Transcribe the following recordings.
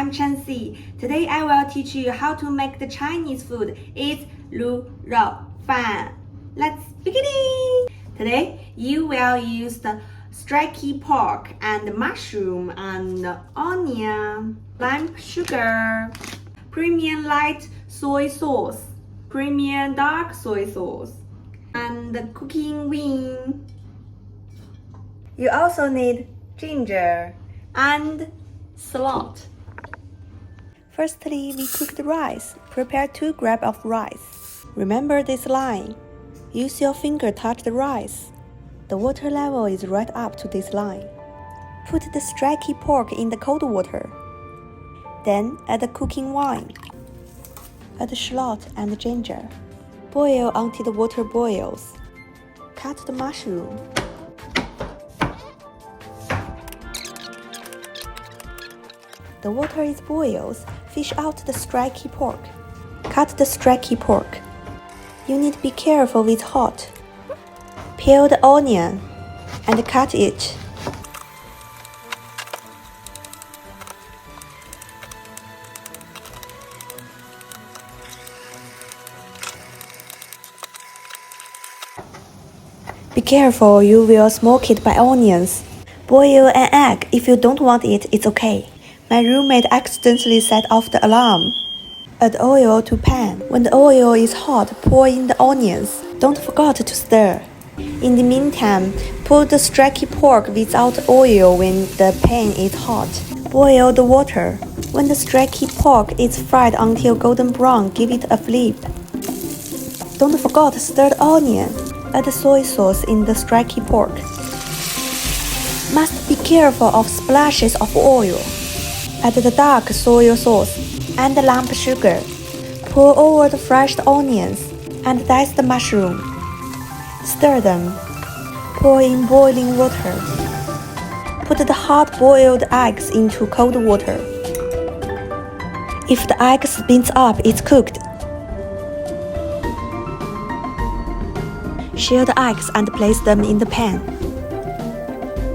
I'm Chancy. Today I will teach you how to make the Chinese food. It's Lurou Fan. Let's begin. Today you will use the streaky pork and mushroom and onion, lime sugar, premium light soy sauce, premium dark soy sauce, and the cooking wine. You also need ginger and salt. Firstly, we cook the rice. Prepare 2 grams of rice. Remember this line. Use your finger touch the rice. The water level is right up to this line. Put the streaky pork in the cold water. Then add the cooking wine. Add the shallot and ginger. Boil until the water boils. Cut the mushroom. The water is boiled. Fish out the streaky pork. Cut the streaky pork. You need to be careful with hot. Peel the onion and cut it. Be careful, you will smoke it by onions. Boil an egg. If you don't want it, it's okay. My roommate accidentally set off the alarm. Add oil to pan. When the oil is hot, pour in the onions. Don't forget to stir. In the meantime, put the streaky pork without oil when the pan is hot. Boil the water. When the streaky pork is fried until golden brown, give it a flip. Don't forget to stir the onion. Add the soy sauce in the streaky pork. Must be careful of splashes of oil. Add the dark soy sauce and the lump sugar. Pour over the fresh onions and dice the mushroom. Stir them. Pour in boiling water. Put the hard-boiled eggs into cold water. If the egg spins up, it's cooked. Shell the eggs and place them in the pan.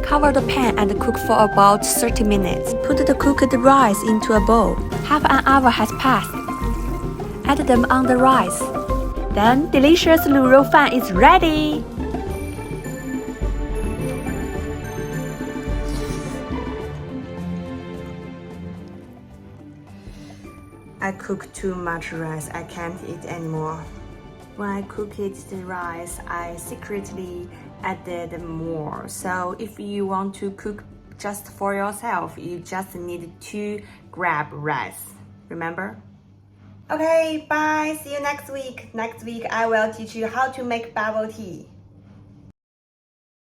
Cover the pan and cook for about 30 minutes. Put the cooked rice into a bowl. Half an hour has passed. Add them on the rice. Then delicious Lurou Fan is ready! I cook too much rice. I can't eat anymore. When I cooked the rice, I secretly added more. So if you want to cook just for yourself, you just need 2 grams rice. Remember? Okay, bye. See you next week. Next week I will teach you how to make bubble tea.